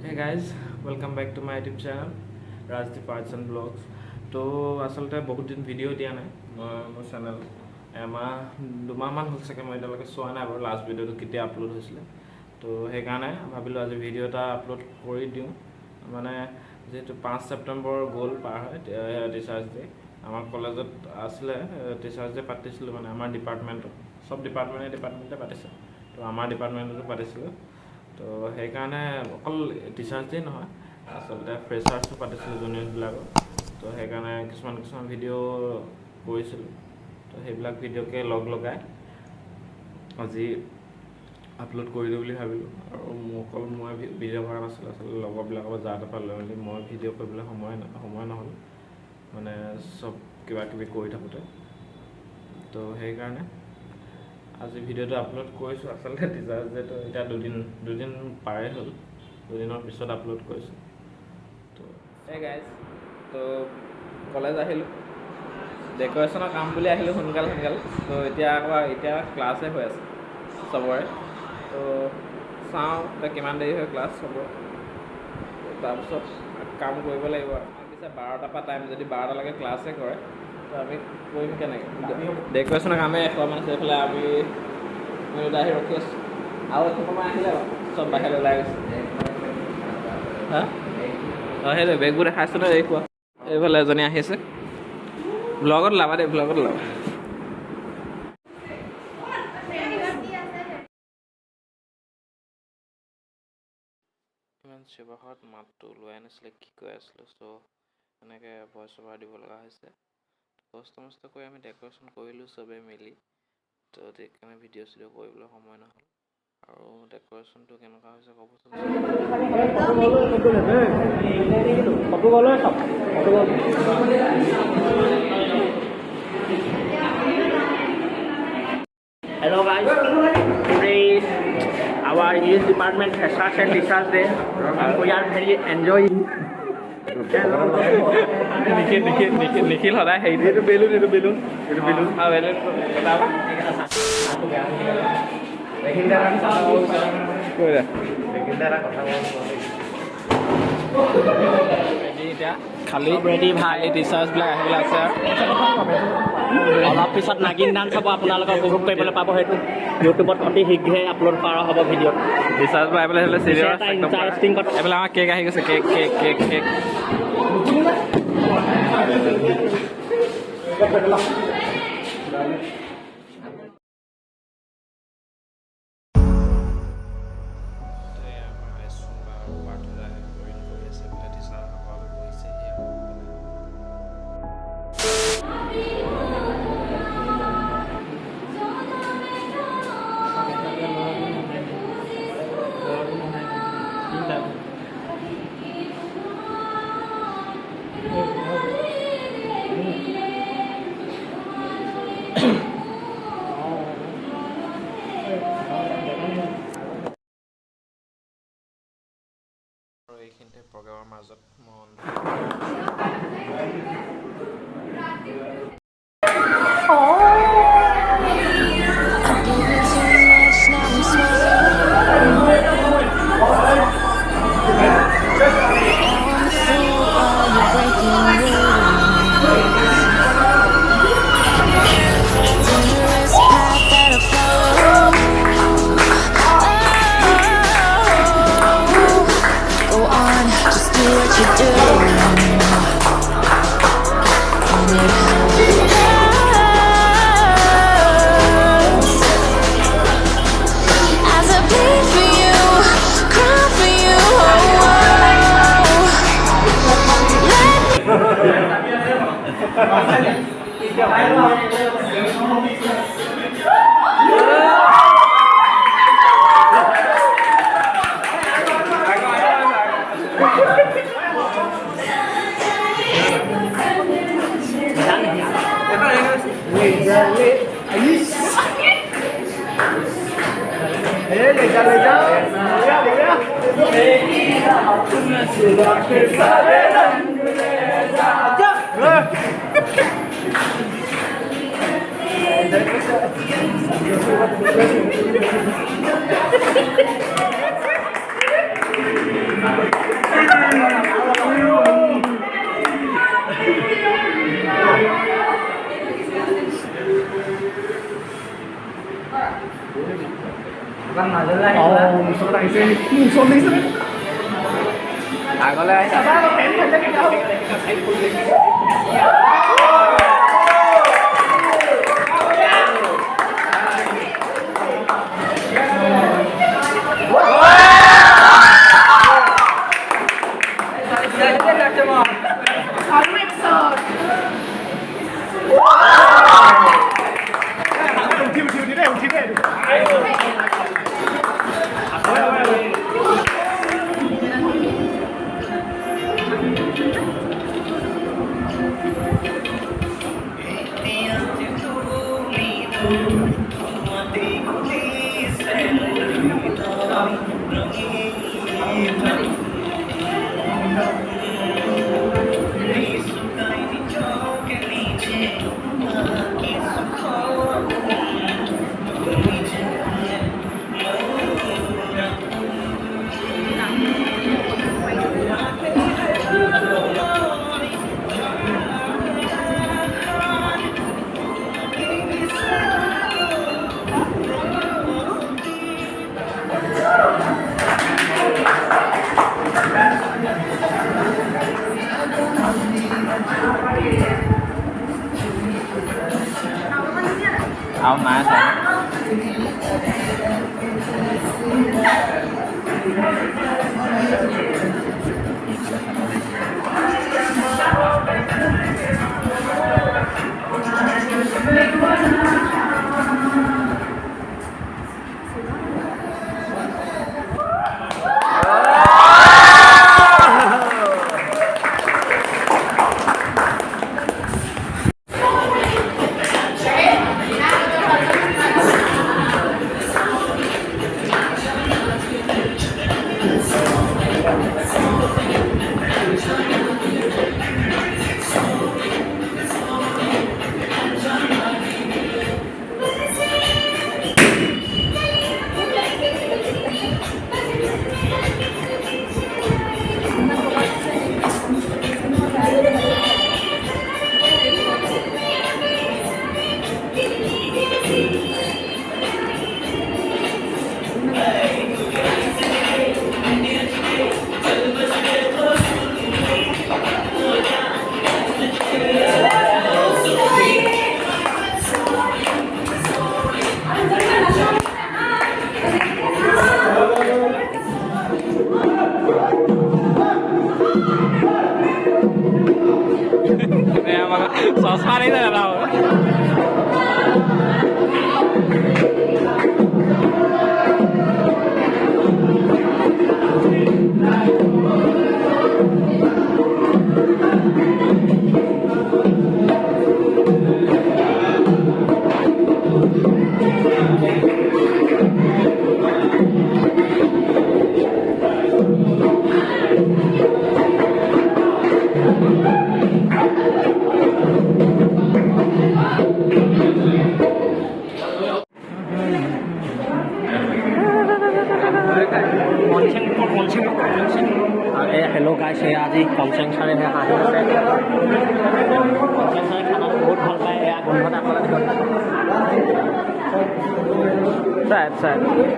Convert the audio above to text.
Hey guys, welcome back to my YouTube channel RAJDEEP ARTS&VLOGS. तो आसलते बहुत दिन video दिया ना मोर चैनल दुमाहमान हल सके मैं इतना चुआ ना बार लास्ट भिडिओ केতিয়া अपलोड होइছিলে तो সেইকাৰণে ভাবিলোঁ আজি ভিডিও এটা আপলোড কৰি দিওঁ মানে যেহেতু 5 সেপ্টেম্বৰ গ'ল পাৰ হয় টিচাৰ্ছ ডে আমাৰ কলেজত আছিলে টিচাৰ্ছ ডে পাতিছিলোঁ মানে আমাৰ ডিপাৰ্টমেণ্টত সব ডিপাৰ্টমেণ্টে পাতিছে তো আমাৰ ডিপাৰ্টমেণ্টতো পাতিছিলোঁ তো সেইকাৰণে অকল টিচাৰ্ছ ডে নহয় আচলতে ফ্ৰেছাৰ্ছো পাতিছিলোঁ জুনিয়ৰবিলাকৰ তো সেইকাৰণে কিছুমান ভিডিঅ' কৰিছিলোঁ তো সেইবিলাক ভিডিঅ'কে লগাই আজি আপলোড কৰি দিওঁ বুলি ভাবিলোঁ আৰু অকল মই ভিডিঅ' কৰা নাছিলোঁ আচলতে লগৰবিলাকৰ পৰা যাৰ তাৰপৰা লৈ মেলি মই ভিডিঅ' কৰিবলৈ সময় নহ'ল মানে চব কিবা কিবি কৰি থাকোঁতে তো সেইকাৰণে আজি ভিডিঅ'টো আপলোড কৰিছোঁ আচলতে টিচাৰ্ছ ডেটো এতিয়া দুদিন পাৰে হ'ল দুদিনৰ পিছত আপলোড কৰিছোঁ তো এই গাইজ তো কলেজ আহিলোঁ ডেক'ৰেশ্যনৰ কাম বুলি আহিলোঁ সোনকাল তো এতিয়া ক্লাছে হৈ আছে চবৰে তো চাওঁ এতিয়া কিমান দেৰি হয় ক্লাছ চবৰে তাৰপিছত কাম কৰিব লাগিব পিছে 12টাৰ পৰা টাইম যদি 12টালৈকে ক্লাছে কৰে তো আমি কৰিম কেনেকৈ ডেক'ৰেশ্যনৰ কামে এখোৱামান আছে এইফালে আমি আহি ৰখি আছোঁ আৰু এসময় আহিলে চব বাহিৰলৈ ওলাই গৈছে হা অঁ সেইটো বেগবোৰ দেখাইছোঁ নহয় এইখোৱা এইফালে এজনী আহিছে ব্লগত ওলাবা দেই ব্লগত ওলাবা ইমান চিঞৰত মাতটো ওলোৱাই নাছিলে কি কৈ আছিলোঁ চ' এনেকৈ ভইচ অভাৰ দিব লগা হৈছে কষ্ট কৰি আমি ডেক'ৰেশ্যন কৰিলোঁ চবেই মিলি তো সেইকাৰণে ভিডিঅ' চিডিঅ' কৰিবলৈ সময় নহ'ল আৰু ডেক'ৰেশ্যনটো কেনেকুৱা হৈছে ক'বচোন Hello guys, today our English department has started Teachers Day. We are very enjoying. Nikhil সদায় হেৰি এইটো বেলুন আৰু বেলুন খালি ৰেডি ভাই টিচাৰ্ছবিলাক আহিবলৈ আছে অলপ পিছত নাগিন ডান্স হ'ব আপোনালোকে উপভোগ কৰিবলৈ পাব সেইটো ইউটিউবত অতি শীঘ্ৰে আপলোড কৰা হ'ব ভিডিঅ'ত টিচাৰ্ছবোৰ আহিবলৈ হ'লে চিৰিয়াছ ইণ্টাৰেষ্টিং কথা এইফালে আমাৰ কেক আহি গৈছে কেক এইখিনিতে প্ৰগ্ৰামৰ মাজত মন เอามาใส่ सॉस नहीं दे रहा हेलो गाइस आज कमसेंग सारे हाहि আছে कमसेंग सारे खाना बहुत ভাল পায় গোন্ধত আপোনালোকে